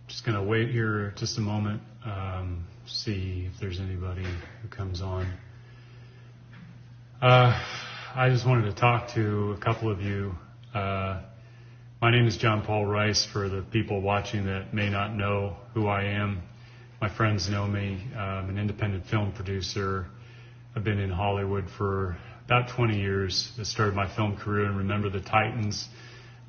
Just going to wait here just a moment, see if there's anybody who comes on. I just wanted to talk to a couple of you. My name is John Paul Rice, for the people watching that may not know who I am. My friends know me. I'm an independent film producer. I've been in Hollywood for about 20 years. I started my film career in Remember the Titans.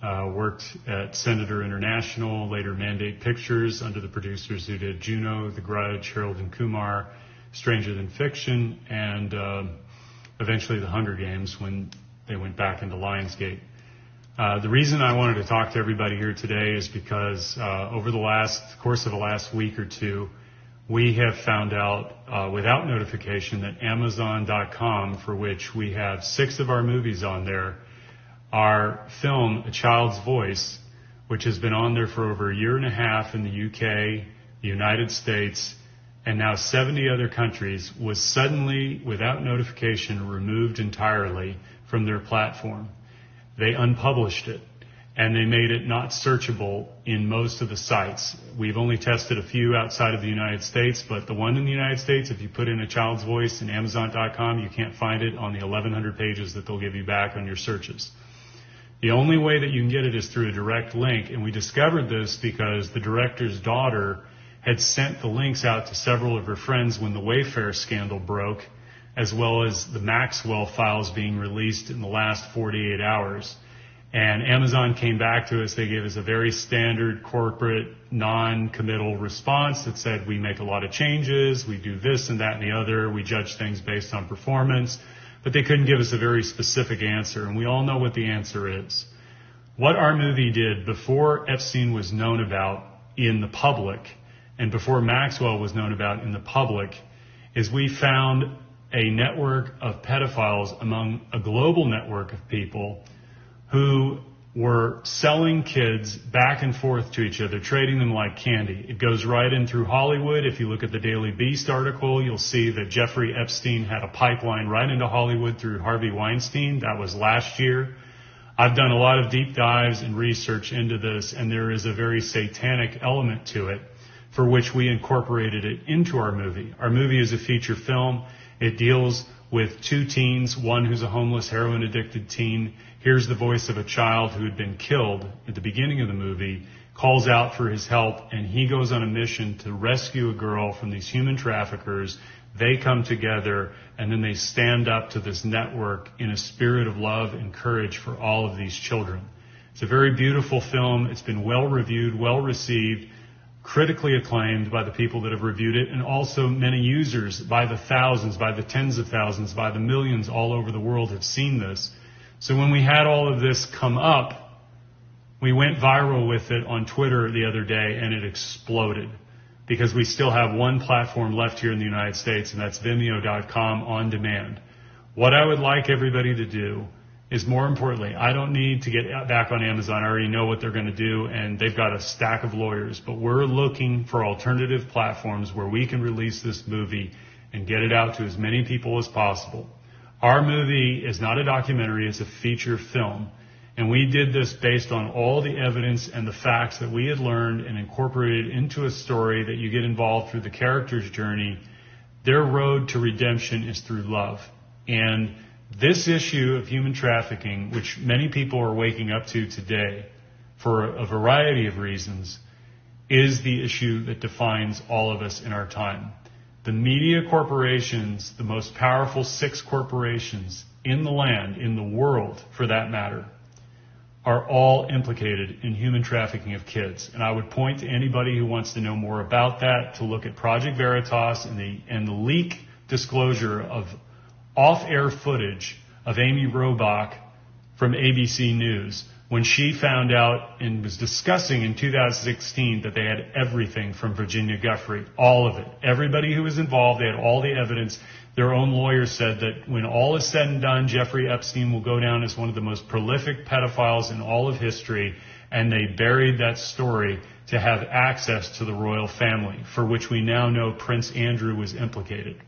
Worked at Senator International, later Mandate Pictures, under the producers who did Juno, The Grudge, Harold and Kumar, Stranger Than Fiction, and eventually The Hunger Games when they went back into Lionsgate. The reason I wanted to talk to everybody here today is because over the course of the last week or two, we have found out without notification that Amazon.com, for which we have 6 of our movies on there, our film, A Child's Voice, which has been on there for over a year and a half in the UK, the United States, and now 70 other countries, was suddenly, without notification, removed entirely from their platform. They unpublished it, and they made it not searchable in most of the sites. We've only tested a few outside of the United States, but the one in the United States, if you put in A Child's Voice in Amazon.com, you can't find it on the 1,100 pages that they'll give you back on your searches. The only way that you can get it is through a direct link, and we discovered this because the director's daughter had sent the links out to several of her friends when the Wayfair scandal broke, as well as the Maxwell files being released in the last 48 hours. And Amazon came back to us. They gave us a very standard corporate non-committal response that said, we make a lot of changes, we do this and that and the other, we judge things based on performance. But they couldn't give us a very specific answer, and we all know what the answer is. What our movie did before Epstein was known about in the public, and before Maxwell was known about in the public, is we found a network of pedophiles among a global network of people who were selling kids back and forth to each other, trading them like candy. It goes right in through Hollywood. If you look at the Daily Beast article, you'll see that Jeffrey Epstein had a pipeline right into Hollywood through Harvey Weinstein. That was last year. I've done a lot of deep dives and research into this, and there is a very satanic element to it, for which we incorporated it into our movie. Our movie is a feature film. It deals with 2 teens, one who's a homeless, heroin-addicted teen, hears the voice of a child who had been killed at the beginning of the movie, calls out for his help, and he goes on a mission to rescue a girl from these human traffickers. They come together, and then they stand up to this network in a spirit of love and courage for all of these children. It's a very beautiful film. It's been well-reviewed, well-received, critically acclaimed by the people that have reviewed it, and also many users by the thousands, by the tens of thousands, by the millions all over the world have seen this. So when we had all of this come up, we went viral with it on Twitter the other day, and it exploded, because we still have one platform left here in the United States, and that's Vimeo.com on demand. What I would like everybody to do is, more importantly, I don't need to get back on Amazon. I already know what they're going to do, and they've got a stack of lawyers. But we're looking for alternative platforms where we can release this movie and get it out to as many people as possible. Our movie is not a documentary, it's a feature film. And we did this based on all the evidence and the facts that we had learned and incorporated into a story that you get involved through the character's journey. Their road to redemption is through love. And this issue of human trafficking, which many people are waking up to today for a variety of reasons, is the issue that defines all of us in our time. The media corporations, the most powerful 6 corporations in the land, in the world for that matter, are all implicated in human trafficking of kids. And I would point to anybody who wants to know more about that to look at Project Veritas and the leak disclosure of off-air footage of Amy Robach from ABC News when she found out and was discussing in 2016 that they had everything from Virginia Giuffre, all of it. Everybody who was involved, they had all the evidence. Their own lawyer said that when all is said and done, Jeffrey Epstein will go down as one of the most prolific pedophiles in all of history, and they buried that story to have access to the royal family, for which we now know Prince Andrew was implicated.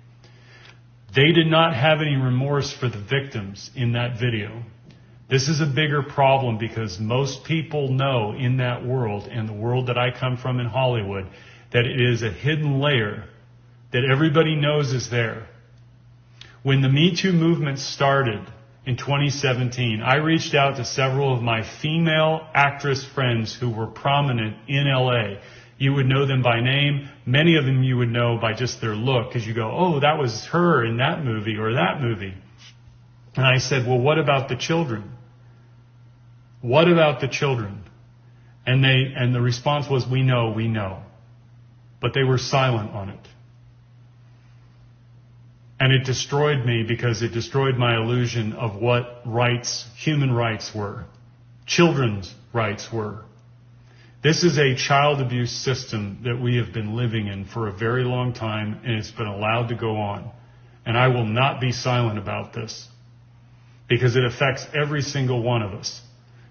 They did not have any remorse for the victims in that video, This is a bigger problem because most people know in that world, and the world that I come from in Hollywood, that it is a hidden layer that everybody knows is there. When the Me Too movement started in 2017, I reached out to several of my female actress friends who were prominent in LA. You would know them by name. Many of them you would know by just their look, because you go, oh, that was her in that movie or that movie. And I said, well, what about the children? What about the children? And the response was, we know. But they were silent on it. And it destroyed me because it destroyed my illusion of what rights, human rights were, children's rights were. This is a child abuse system that we have been living in for a very long time, and it's been allowed to go on. And I will not be silent about this because it affects every single one of us.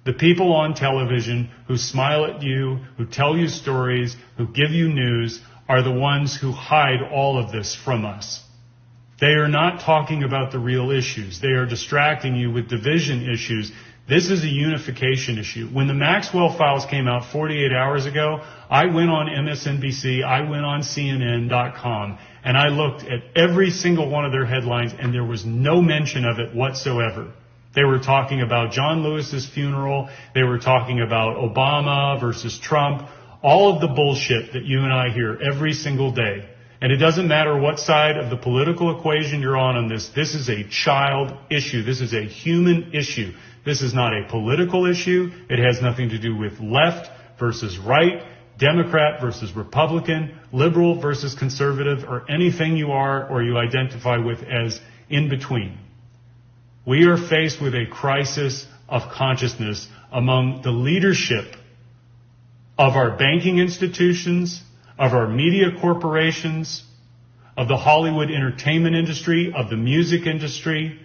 The people on television who smile at you, who tell you stories, who give you news, are the ones who hide all of this from us. They are not talking about the real issues. They are distracting you with division issues. This is a unification issue. When the Maxwell Files came out 48 hours ago, I went on MSNBC, I went on CNN.com, and I looked at every single one of their headlines, and there was no mention of it whatsoever. They were talking about John Lewis's funeral. They were talking about Obama versus Trump, all of the bullshit that you and I hear every single day. And it doesn't matter what side of the political equation you're on this. This is a child issue. This is a human issue. This is not a political issue. It has nothing to do with left versus right, Democrat versus Republican, liberal versus conservative, or anything you are or you identify with as in between. We are faced with a crisis of consciousness among the leadership of our banking institutions, of our media corporations, of the Hollywood entertainment industry, of the music industry.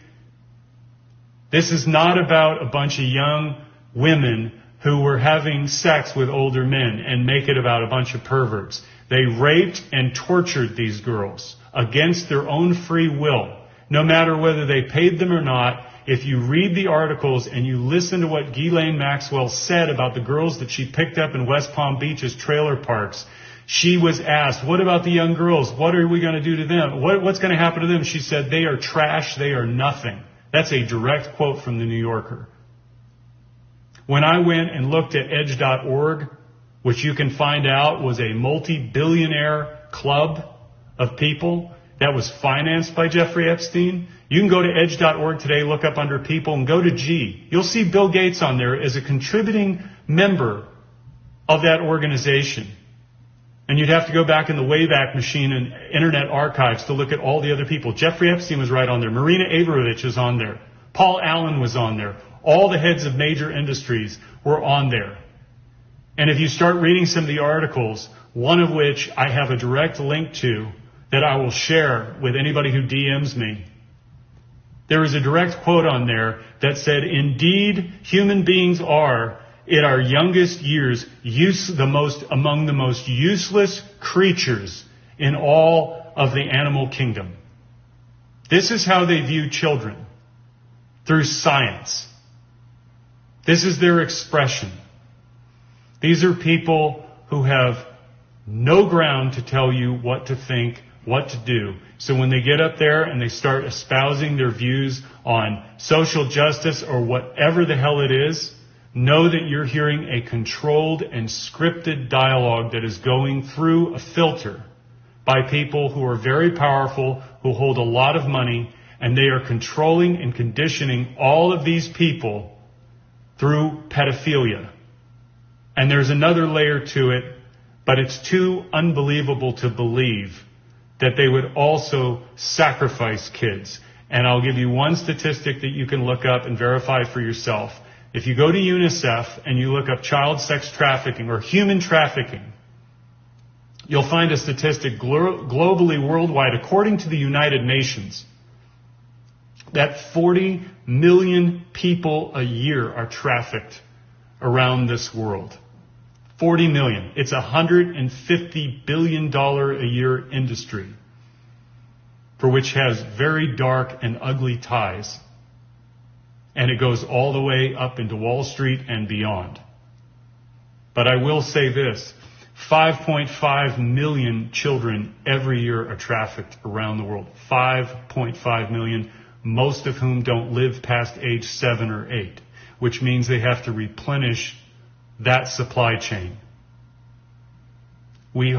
This is not about a bunch of young women who were having sex with older men and make it about a bunch of perverts. They raped and tortured these girls against their own free will, no matter whether they paid them or not. If you read the articles and you listen to what Ghislaine Maxwell said about the girls that she picked up in West Palm Beach's trailer parks, she was asked, what about the young girls? What are we going to do to them? What's going to happen to them? She said, they are trash. They are nothing. That's a direct quote from the New Yorker. When I went and looked at edge.org, which you can find out was a multi-billionaire club of people that was financed by Jeffrey Epstein, you can go to edge.org today, look up under people, and go to G. You'll see Bill Gates on there as a contributing member of that organization. And you'd have to go back in the Wayback Machine and Internet Archives to look at all the other people. Jeffrey Epstein was right on there. Marina Abramovich was on there. Paul Allen was on there. All the heads of major industries were on there. And if you start reading some of the articles, one of which I have a direct link to that I will share with anybody who DMs me, there is a direct quote on there that said, indeed, human beings are, in our youngest years, among the most useless creatures in all of the animal kingdom. This is how they view children, through science. This is their expression. These are people who have no ground to tell you what to think, what to do. So when they get up there and they start espousing their views on social justice or whatever the hell it is, know that you're hearing a controlled and scripted dialogue that is going through a filter by people who are very powerful, who hold a lot of money, and they are controlling and conditioning all of these people through pedophilia. And there's another layer to it, but it's too unbelievable to believe that they would also sacrifice kids. And I'll give you one statistic that you can look up and verify for yourself. If you go to UNICEF and you look up child sex trafficking or human trafficking, you'll find a statistic globally, worldwide, according to the United Nations, that 40 million people a year are trafficked around this world. 40 million. It's a $150 billion a year industry for which has very dark and ugly ties. And it goes all the way up into Wall Street and beyond. But I will say this, 5.5 million children every year are trafficked around the world. 5.5 million, most of whom don't live past age 7 or 8, which means they have to replenish that supply chain. They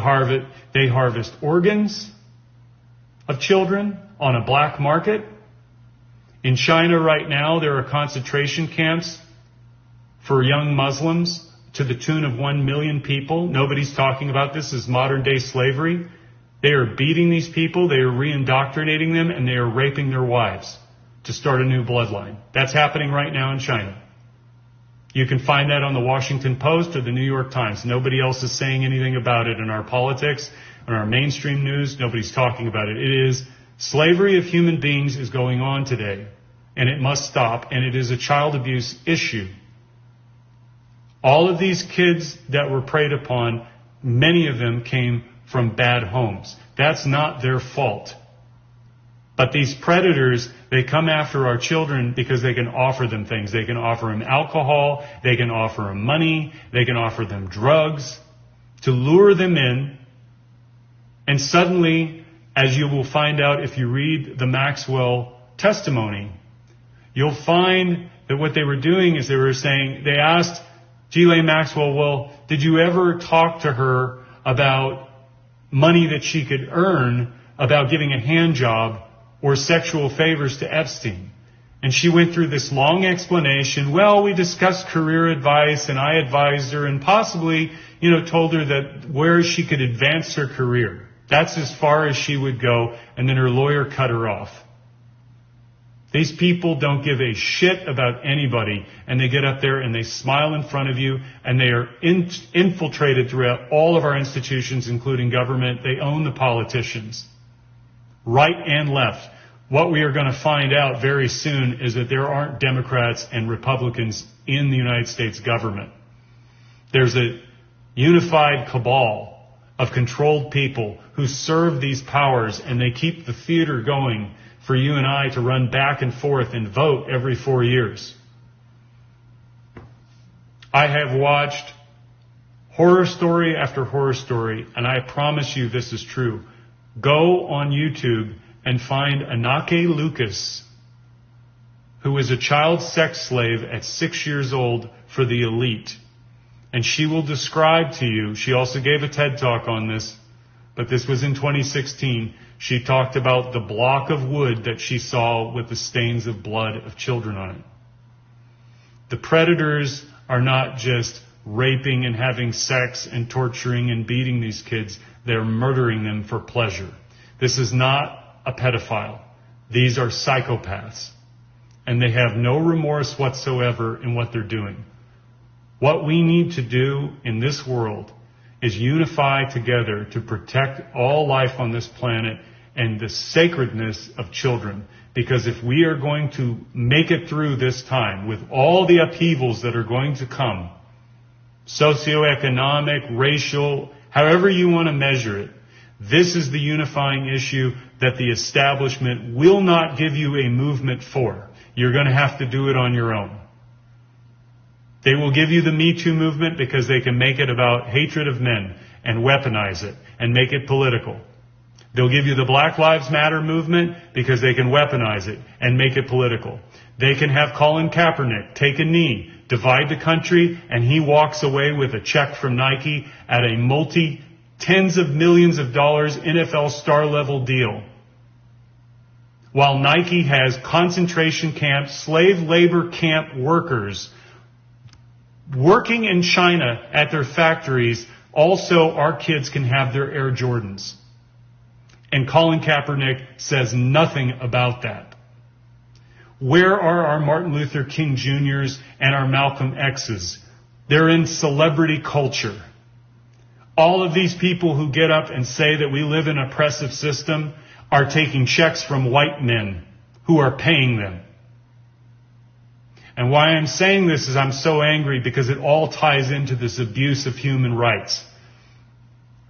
harvest organs of children on a black market. In China right now, there are concentration camps for young Muslims to the tune of 1 million people. Nobody's talking about this as modern day slavery. They are beating these people, they are re-indoctrinating them, and they are raping their wives to start a new bloodline. That's happening right now in China. You can find that on the Washington Post or the New York Times. Nobody else is saying anything about it in our politics, in our mainstream news. Nobody's talking about it. It is slavery of human beings is going on today, and it must stop, and it is a child abuse issue. All of these kids that were preyed upon, many of them came from bad homes. That's not their fault. But these predators, they come after our children because they can offer them things. They can offer them alcohol, they can offer them money, they can offer them drugs to lure them in. And suddenly, as you will find out if you read the Maxwell testimony, you'll find that what they were doing is they asked Ghislaine Maxwell, well, did you ever talk to her about money that she could earn, about giving a hand job or sexual favors to Epstein? And she went through this long explanation. Well, we discussed career advice, and I advised her and possibly, told her that where she could advance her career. That's as far as she would go, and then her lawyer cut her off. These people don't give a shit about anybody, and they get up there and they smile in front of you, and they are infiltrated throughout all of our institutions, including government. They own the politicians, right and left. What we are going to find out very soon is that there aren't Democrats and Republicans in the United States government. There's a unified cabal of controlled people who serve these powers, and they keep the theater going for you and I to run back and forth and vote every 4 years. I have watched horror story after horror story, and I promise you this is true. Go on YouTube and find Anake Lucas, who was a child sex slave at 6 years old for the elite. And she will describe to you, she also gave a TED Talk on this, but this was in 2016. She talked about the block of wood that she saw with the stains of blood of children on it. The predators are not just raping and having sex and torturing and beating these kids. They're murdering them for pleasure. This is not a pedophile. These are psychopaths. And they have no remorse whatsoever in what they're doing. What we need to do in this world is unify together to protect all life on this planet and the sacredness of children. Because if we are going to make it through this time with all the upheavals that are going to come, socioeconomic, racial, however you want to measure it, this is the unifying issue that the establishment will not give you a movement for. You're going to have to do it on your own. They will give you the Me Too movement because they can make it about hatred of men and weaponize it and make it political. They'll give you the Black Lives Matter movement because they can weaponize it and make it political. They can have Colin Kaepernick take a knee, divide the country, and he walks away with a check from Nike at a tens of millions of dollars NFL star level deal. While Nike has concentration camp, slave labor camp workers working in China at their factories, also our kids can have their Air Jordans. And Colin Kaepernick says nothing about that. Where are our Martin Luther King Jr.'s and our Malcolm X's? They're in celebrity culture. All of these people who get up and say that we live in an oppressive system are taking checks from white men who are paying them. And why I'm saying this is I'm so angry because it all ties into this abuse of human rights.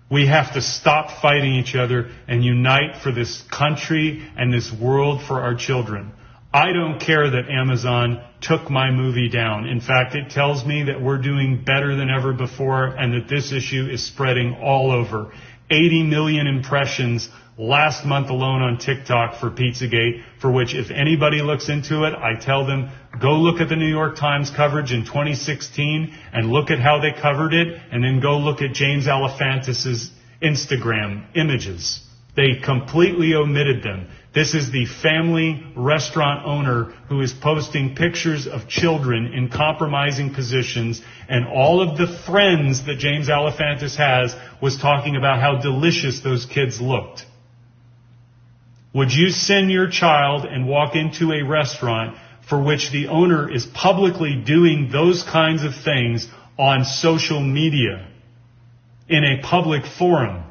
We have to stop fighting each other and unite for this country and this world for our children. I don't care that Amazon took my movie down. In fact, it tells me that we're doing better than ever before and that this issue is spreading all over. 80 million impressions last month alone on TikTok for Pizzagate, for which if anybody looks into it, I tell them, go look at the New York Times coverage in 2016 and look at how they covered it, and then go look at James Alefantis' Instagram images. They completely omitted them. This is the family restaurant owner who is posting pictures of children in compromising positions, and all of the friends that James Alefantis has was talking about how delicious those kids looked. Would you send your child and walk into a restaurant for which the owner is publicly doing those kinds of things on social media in a public forum?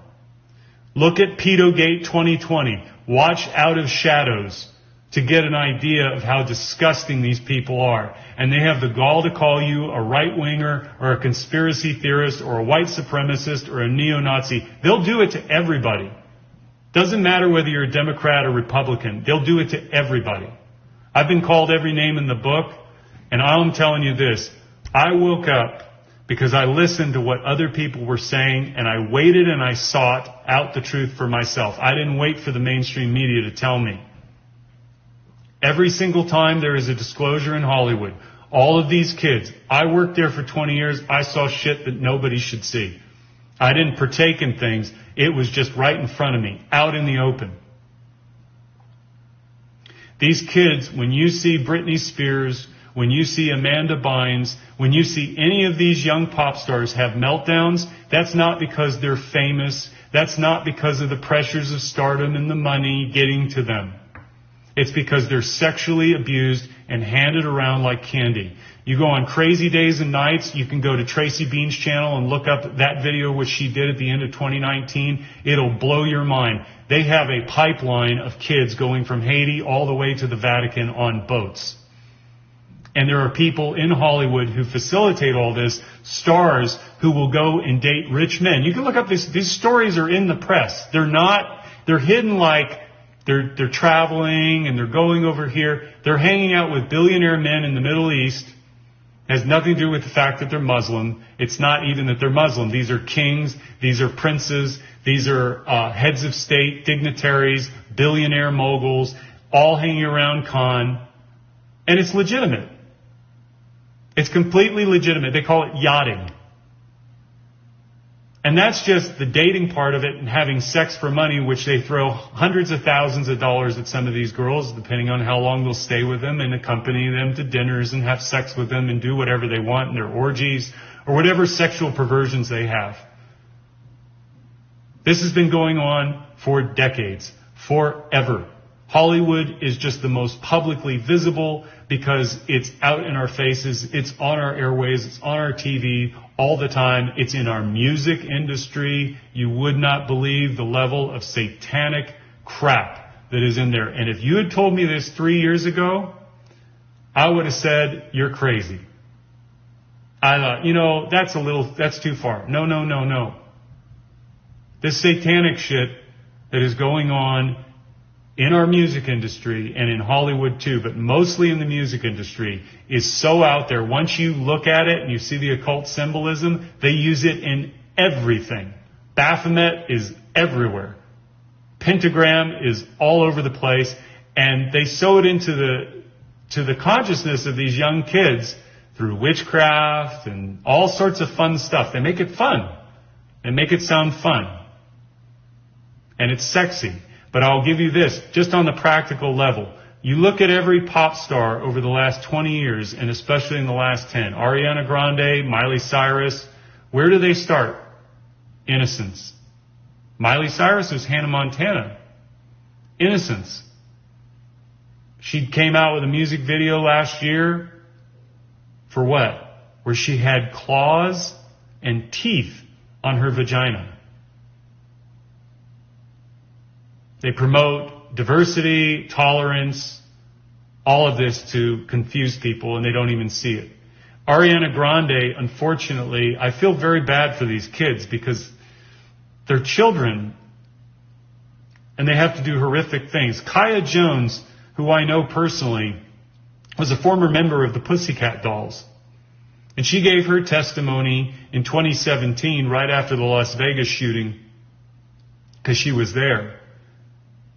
Look at Pedogate 2020. Watch Out of Shadows to get an idea of how disgusting these people are. And they have the gall to call you a right-winger or a conspiracy theorist or a white supremacist or a neo-Nazi. They'll do it to everybody. Doesn't matter whether you're a Democrat or Republican. They'll do it to everybody. I've been called every name in the book, and I'm telling you this. I woke up because I listened to what other people were saying, and I waited and I sought out the truth for myself. I didn't wait for the mainstream media to tell me. Every single time there is a disclosure in Hollywood, all of these kids, I worked there for 20 years, I saw shit that nobody should see. I didn't partake in things. It was just right in front of me, out in the open. These kids, when you see Britney Spears, when you see Amanda Bynes, when you see any of these young pop stars have meltdowns, that's not because they're famous. That's not because of the pressures of stardom and the money getting to them. It's because they're sexually abused and handed around like candy. You go on Crazy Days and Nights, you can go to Tracy Bean's channel and look up that video which she did at the end of 2019. It'll blow your mind. They have a pipeline of kids going from Haiti all the way to the Vatican on boats. And there are people in Hollywood who facilitate all this, stars who will go and date rich men. You can look up these stories are in the press. They're hidden like they're traveling and they're going over here. They're hanging out with billionaire men in the Middle East. It has nothing to do with the fact that they're Muslim. It's not even that they're Muslim. These are kings. These are princes. These are heads of state, dignitaries, billionaire moguls, all hanging around Cannes. And it's legitimate. It's completely legitimate. They call it yachting. And that's just the dating part of it and having sex for money, which they throw hundreds of thousands of dollars at some of these girls, depending on how long they'll stay with them, and accompany them to dinners and have sex with them and do whatever they want in their orgies or whatever sexual perversions they have. This has been going on for decades, forever. Hollywood is just the most publicly visible because it's out in our faces, it's on our airways, it's on our TV all the time. It's in our music industry. You would not believe the level of satanic crap that is in there. And if you had told me this 3 years ago, I would have said, you're crazy. I thought, that's too far. No. This satanic shit that is going on in our music industry and in Hollywood too, but mostly in the music industry, is so out there. Once you look at it and you see the occult symbolism, they use it in everything. Baphomet is everywhere. Pentagram is all over the place, and they sew it into the consciousness of these young kids through witchcraft and all sorts of fun stuff. They make it fun. They make it sound fun. And it's sexy. But I'll give you this, just on the practical level. You look at every pop star over the last 20 years, and especially in the last 10. Ariana Grande, Miley Cyrus. Where do they start? Innocence. Miley Cyrus was Hannah Montana. Innocence. She came out with a music video last year. For what? Where she had claws and teeth on her vagina. They promote diversity, tolerance, all of this to confuse people, and they don't even see it. Ariana Grande, unfortunately, I feel very bad for these kids because they're children and they have to do horrific things. Kaya Jones, who I know personally, was a former member of the Pussycat Dolls. And she gave her testimony in 2017, right after the Las Vegas shooting, because she was there.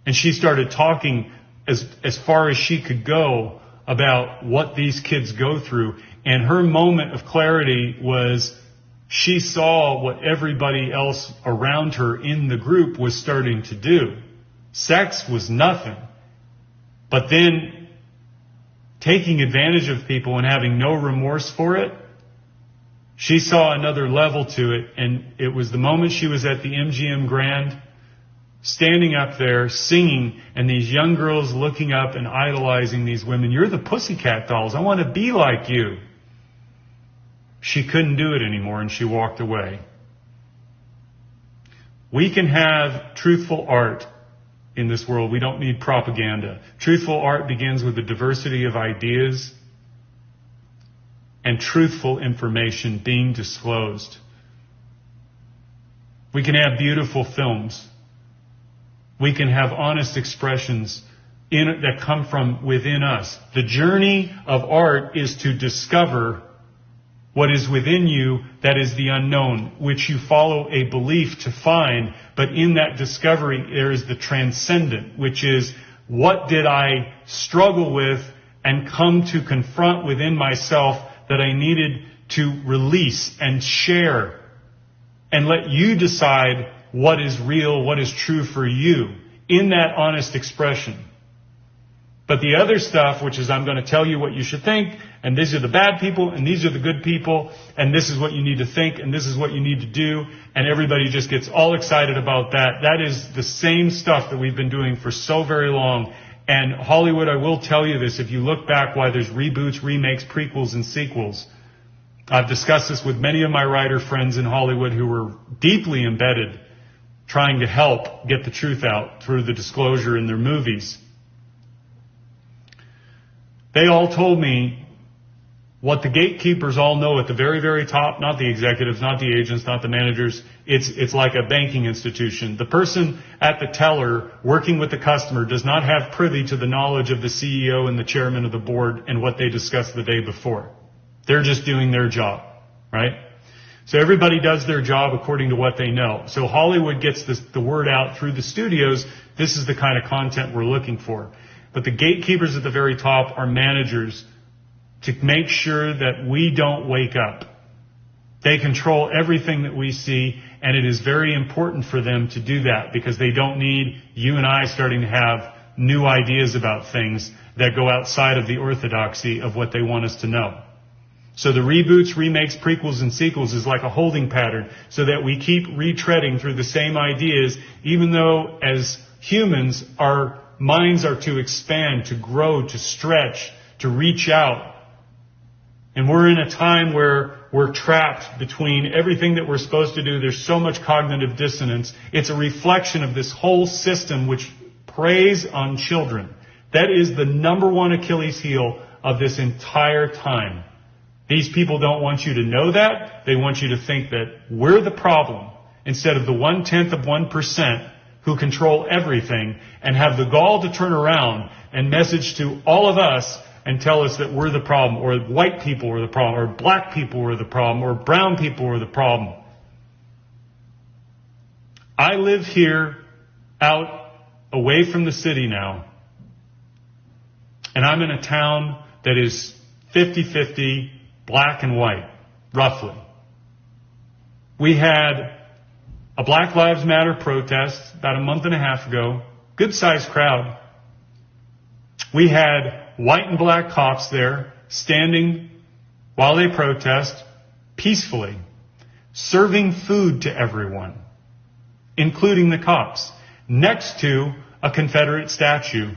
And she started talking as far as she could go about what these kids go through. And her moment of clarity was she saw what everybody else around her in the group was starting to do. Sex was nothing. But then taking advantage of people and having no remorse for it, she saw another level to it. And it was the moment she was at the MGM Grand, standing up there, singing, and these young girls looking up and idolizing these women. You're the Pussycat Dolls. I want to be like you. She couldn't do it anymore, and she walked away. We can have truthful art in this world. We don't need propaganda. Truthful art begins with a diversity of ideas and truthful information being disclosed. We can have beautiful films. We can have honest expressions that come from within us. The journey of art is to discover what is within you that is the unknown, which you follow a belief to find. But in that discovery, there is the transcendent, which is what did I struggle with and come to confront within myself that I needed to release and share and let you decide what is real, what is true for you in that honest expression. But the other stuff, which is I'm going to tell you what you should think, and these are the bad people, and these are the good people, and this is what you need to think, and this is what you need to do, and everybody just gets all excited about that. That is the same stuff that we've been doing for so very long. And Hollywood, I will tell you this, if you look back why there's reboots, remakes, prequels, and sequels, I've discussed this with many of my writer friends in Hollywood who were deeply embedded trying to help get the truth out through the disclosure in their movies. They all told me what the gatekeepers all know at the very, very top, not the executives, not the agents, not the managers. It's like a banking institution. The person at the teller working with the customer does not have privy to the knowledge of the CEO and the chairman of the board and what they discussed the day before. They're just doing their job, right? So everybody does their job according to what they know. So Hollywood gets the word out through the studios. This is the kind of content we're looking for. But the gatekeepers at the very top are managers to make sure that we don't wake up. They control everything that we see, and it is very important for them to do that because they don't need you and I starting to have new ideas about things that go outside of the orthodoxy of what they want us to know. So the reboots, remakes, prequels, and sequels is like a holding pattern so that we keep retreading through the same ideas, even though as humans, our minds are to expand, to grow, to stretch, to reach out. And we're in a time where we're trapped between everything that we're supposed to do. There's so much cognitive dissonance. It's a reflection of this whole system which preys on children. That is the number one Achilles heel of this entire time. These people don't want you to know that. They want you to think that we're the problem instead of the 0.1% who control everything and have the gall to turn around and message to all of us and tell us that we're the problem, or white people are the problem, or black people are the problem, or brown people are the problem. I live here out away from the city now, and I'm in a town that is 50-50 black and white, roughly. We had a Black Lives Matter protest about a month and a half ago, good-sized crowd. We had white and black cops there standing while they protest peacefully, serving food to everyone, including the cops, next to a Confederate statue.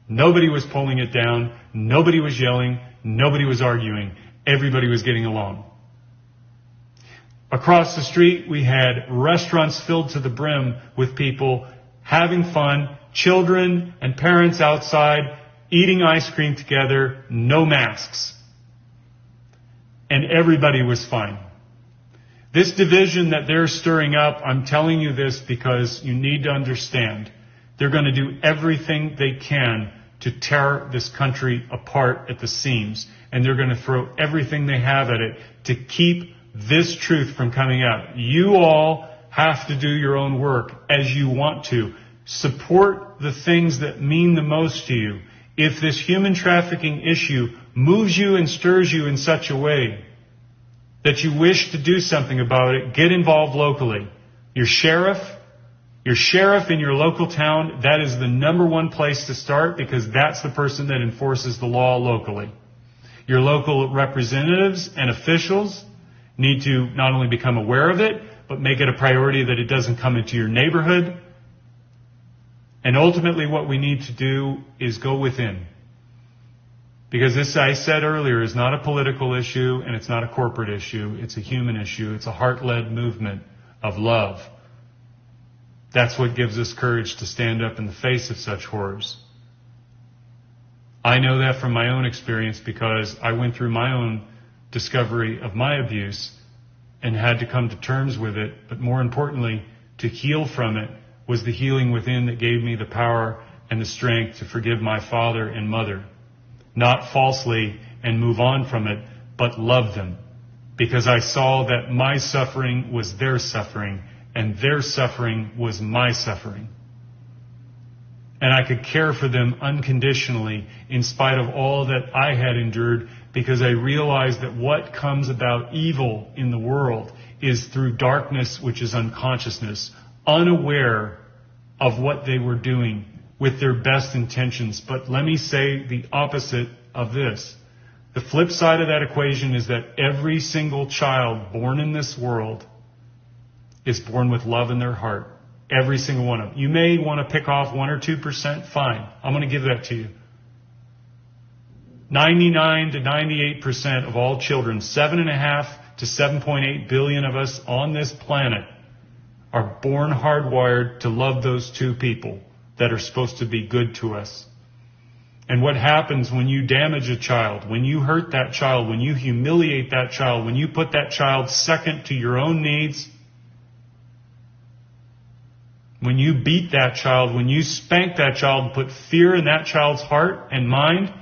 Nobody was pulling it down. Nobody was yelling. Nobody was arguing. Everybody was getting along. Across the street, we had restaurants filled to the brim with people having fun, children and parents outside, eating ice cream together, no masks. And everybody was fine. This division that they're stirring up, I'm telling you this because you need to understand, they're going to do everything they can to tear this country apart at the seams. And they're going to throw everything they have at it to keep this truth from coming out. You all have to do your own work as you want to. Support the things that mean the most to you. If this human trafficking issue moves you and stirs you in such a way that you wish to do something about it, get involved locally. Your sheriff in your local town, that is the number one place to start, because that's the person that enforces the law locally. Your local representatives and officials need to not only become aware of it, but make it a priority that it doesn't come into your neighborhood. And ultimately what we need to do is go within. Because this, I said earlier, is not a political issue and it's not a corporate issue. It's a human issue. It's a heart-led movement of love. That's what gives us courage to stand up in the face of such horrors. I know that from my own experience because I went through my own discovery of my abuse and had to come to terms with it. But more importantly, to heal from it was the healing within that gave me the power and the strength to forgive my father and mother. Not falsely and move on from it, but love them. Because I saw that my suffering was their suffering, and their suffering was my suffering. And I could care for them unconditionally in spite of all that I had endured, because I realized that what comes about evil in the world is through darkness, which is unconsciousness, unaware of what they were doing with their best intentions. But let me say the opposite of this. The flip side of that equation is that every single child born in this world is born with love in their heart. Every single one of them. You may want to pick off 1 or 2%, fine. I'm going to give that to you. 99 to 98% of all children, 7.5 to 7.8 billion of us on this planet, are born hardwired to love those two people that are supposed to be good to us. And what happens when you damage a child, when you hurt that child, when you humiliate that child, when you put that child second to your own needs, when you beat that child, when you spank that child and put fear in that child's heart and mind,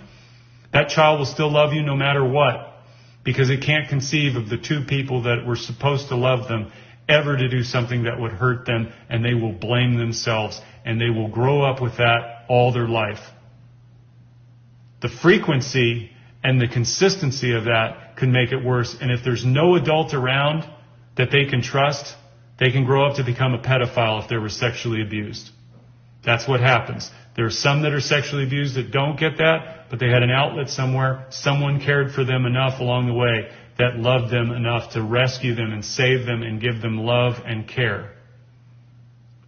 that child will still love you no matter what, because it can't conceive of the two people that were supposed to love them ever to do something that would hurt them, and they will blame themselves, and they will grow up with that all their life. The frequency and the consistency of that can make it worse, and if there's no adult around that they can trust, they can grow up to become a pedophile if they were sexually abused. That's what happens. There are some that are sexually abused that don't get that, but they had an outlet somewhere. Someone cared for them enough along the way that loved them enough to rescue them and save them and give them love and care.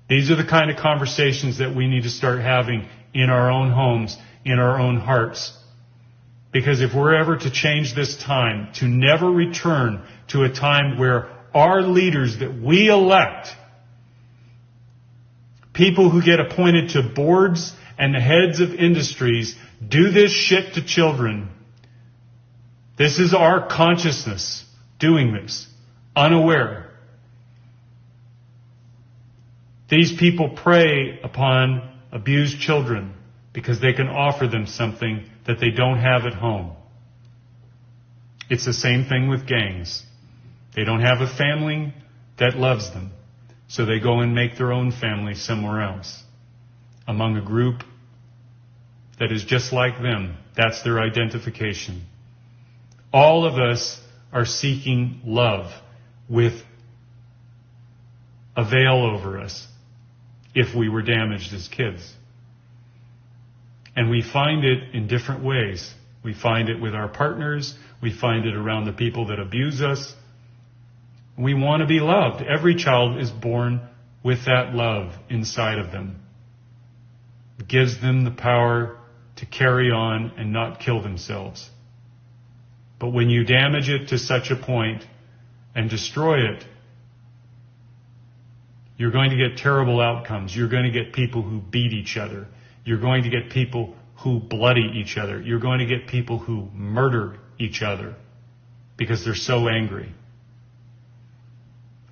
These are the kind of conversations that we need to start having in our own homes, in our own hearts. Because if we're ever to change this time, to never return to a time where our leaders that we elect, people who get appointed to boards and the heads of industries, do this shit to children. This is our consciousness doing this, unaware. These people prey upon abused children because they can offer them something that they don't have at home. It's the same thing with gangs. They don't have a family that loves them, so they go and make their own family somewhere else, among a group that is just like them. That's their identification. All of us are seeking love with a veil over us if we were damaged as kids. And we find it in different ways. We find it with our partners. We find it around the people that abuse us. We want to be loved. Every child is born with that love inside of them. It gives them the power to carry on and not kill themselves. But when you damage it to such a point and destroy it, you're going to get terrible outcomes. You're going to get people who beat each other. You're going to get people who bloody each other. You're going to get people who murder each other because they're so angry.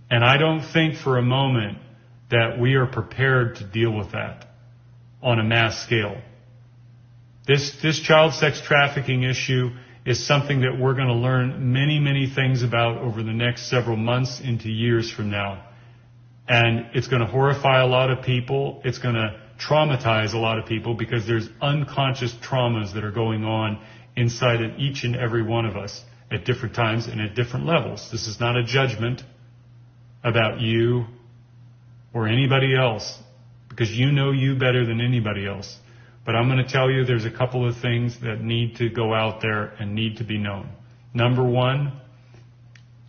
And I don't think for a moment that we are prepared to deal with that on a mass scale. This child sex trafficking issue is something that we're going to learn many, many things about over the next several months into years from now. And it's going to horrify a lot of people. It's going to traumatize a lot of people because there's unconscious traumas that are going on inside of each and every one of us at different times and at different levels. This is not a judgment about you or anybody else, because you know you better than anybody else. But I'm going to tell you there's a couple of things that need to go out there and need to be known. Number one,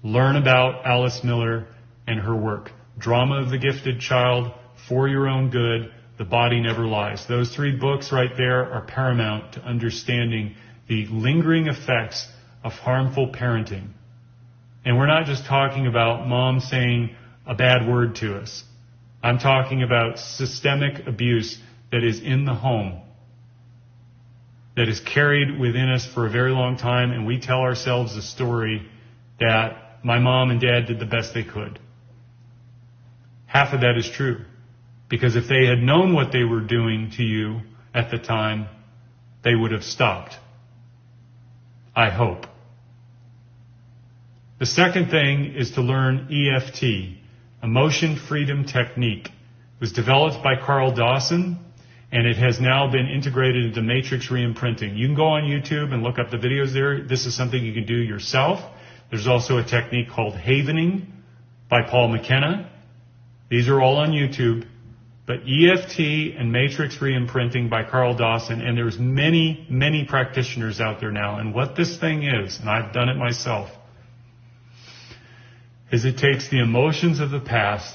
learn about Alice Miller and her work. Drama of the Gifted Child, For Your Own Good, The Body Never Lies. Those 3 books right there are paramount to understanding the lingering effects of harmful parenting. And we're not just talking about mom saying a bad word to us. I'm talking about systemic abuse that is in the home, that is carried within us for a very long time, and we tell ourselves the story that my mom and dad did the best they could. Half of that is true, because if they had known what they were doing to you at the time, they would have stopped. I hope. The second thing is to learn EFT, Emotion Freedom Technique. It was developed by Carl Dawson, and it has now been integrated into matrix re-imprinting. You can go on YouTube and look up the videos there. This is something you can do yourself. There's also a technique called havening by Paul McKenna. These are all on YouTube. But EFT and matrix re-imprinting by Carl Dawson, and there's many, many practitioners out there now. And what this thing is, and I've done it myself, is it takes the emotions of the past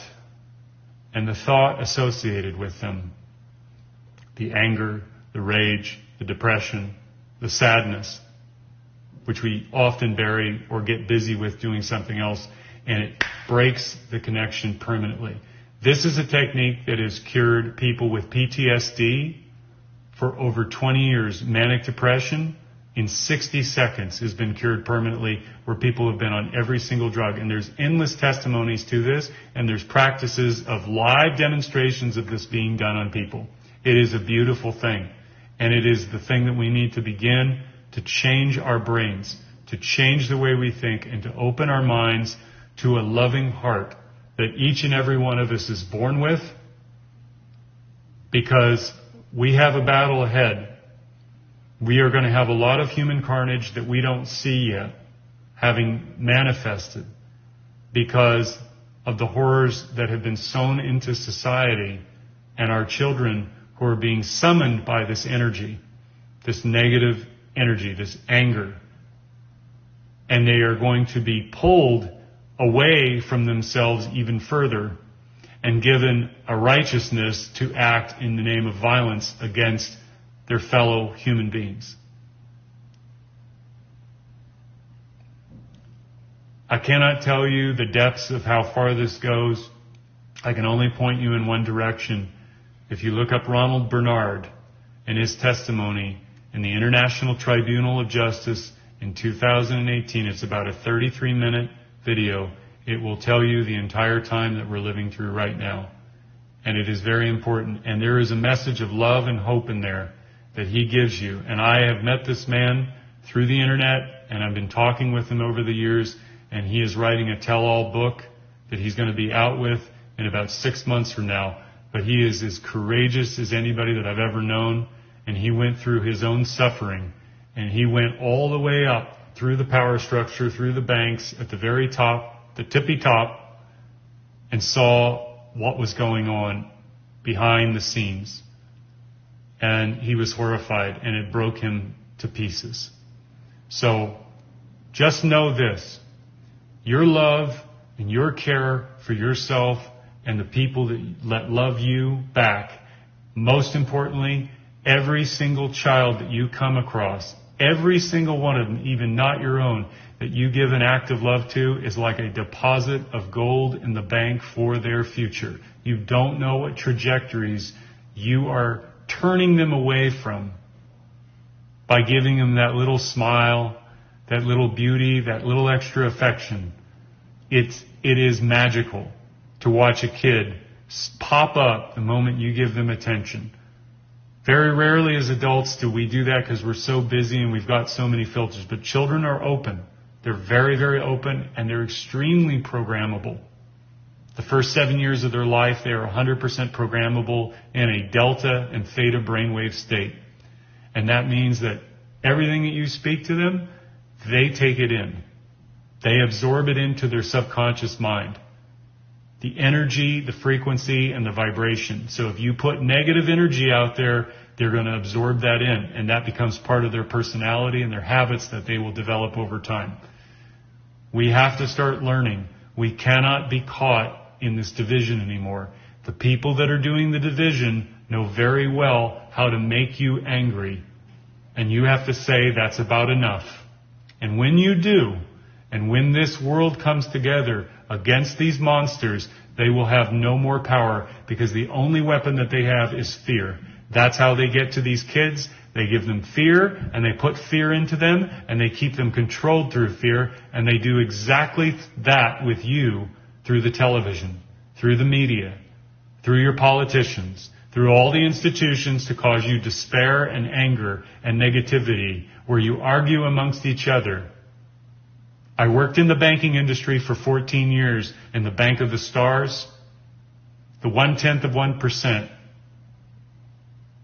and the thought associated with them, the anger, the rage, the depression, the sadness, which we often bury or get busy with doing something else, and it breaks the connection permanently. This is a technique that has cured people with PTSD for over 20 years. Manic depression in 60 seconds has been cured permanently, where people have been on every single drug. And there's endless testimonies to this, and there's practices of live demonstrations of this being done on people. It is a beautiful thing, and it is the thing that we need to begin to change our brains, to change the way we think, and to open our minds to a loving heart that each and every one of us is born with, because we have a battle ahead. We are going to have a lot of human carnage that we don't see yet having manifested because of the horrors that have been sown into society, and our children who are being summoned by this energy, this negative energy, this anger. And they are going to be pulled away from themselves even further and given a righteousness to act in the name of violence against their fellow human beings. I cannot tell you the depths of how far this goes. I can only point you in one direction. If you look up Ronald Bernard and his testimony in the International Tribunal of Justice in 2018, it's about a 33-minute video. It will tell you the entire time that we're living through right now. And it is very important. And there is a message of love and hope in there that he gives you. And I have met this man through the internet, and I've been talking with him over the years, and he is writing a tell-all book that he's going to be out with in about 6 months from now. But he is as courageous as anybody that I've ever known, and he went through his own suffering, and he went all the way up through the power structure, through the banks, at the very top, the tippy top, and saw what was going on behind the scenes. And he was horrified, and it broke him to pieces. So just know this: your love and your care for yourself and the people that love you back, most importantly, every single child that you come across, every single one of them, even not your own, that you give an act of love to, is like a deposit of gold in the bank for their future. You don't know what trajectories you are turning them away from by giving them that little smile, that little beauty, that little extra affection. It is magical to watch a kid pop up the moment you give them attention. Very rarely as adults do we do that because we're so busy and we've got so many filters. But children are open. They're very, very open, and they're extremely programmable. The first 7 years of their life, they are 100% programmable in a delta and theta brainwave state. And that means that everything that you speak to them, they take it in. They absorb it into their subconscious mind. The energy, the frequency, and the vibration. So if you put negative energy out there, they're going to absorb that in, and that becomes part of their personality and their habits that they will develop over time. We have to start learning. We cannot be caught in this division anymore. The people that are doing the division know very well how to make you angry, and you have to say that's about enough. And when you do, and when this world comes together against these monsters, they will have no more power, because the only weapon that they have is fear. That's how they get to these kids. They give them fear, and they put fear into them, and they keep them controlled through fear, and they do exactly that with you through the television, through the media, through your politicians, through all the institutions to cause you despair and anger and negativity, where you argue amongst each other. I worked in the banking industry for 14 years in the Bank of the Stars, the 0.1%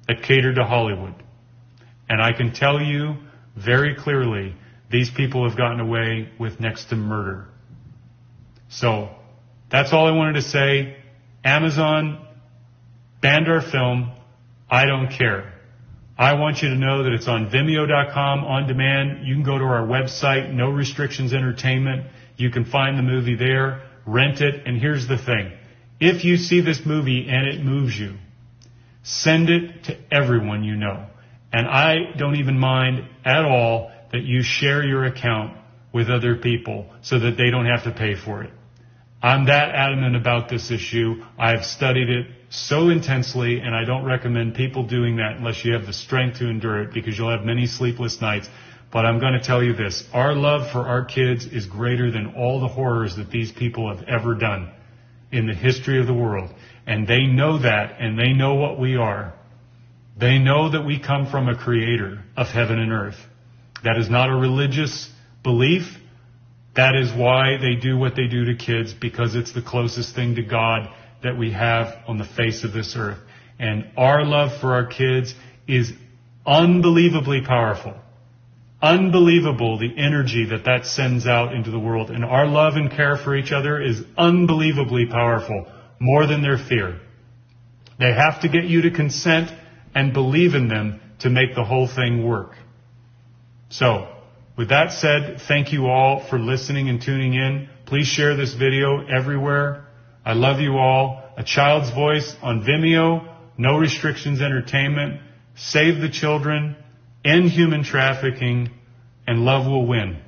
that catered to Hollywood. And I can tell you very clearly, these people have gotten away with next to murder. So, that's all I wanted to say. Amazon banned our film. I don't care. I want you to know that it's on Vimeo.com on demand. You can go to our website, No Restrictions Entertainment. You can find the movie there, rent it, and here's the thing. If you see this movie and it moves you, send it to everyone you know. And I don't even mind at all that you share your account with other people so that they don't have to pay for it. I'm that adamant about this issue. I've studied it so intensely, and I don't recommend people doing that unless you have the strength to endure it, because you'll have many sleepless nights. But I'm going to tell you this. Our love for our kids is greater than all the horrors that these people have ever done in the history of the world. And they know that, and they know what we are. They know that we come from a creator of heaven and earth. That is not a religious belief. That is why they do what they do to kids, because it's the closest thing to God that we have on the face of this earth. And our love for our kids is unbelievably powerful. Unbelievable, the energy that sends out into the world. And our love and care for each other is unbelievably powerful, more than their fear. They have to get you to consent and believe in them to make the whole thing work. So, with that said, thank you all for listening and tuning in. Please share this video everywhere. I love you all. A Child's Voice on Vimeo, No Restrictions Entertainment. Save the children, end human trafficking, and love will win.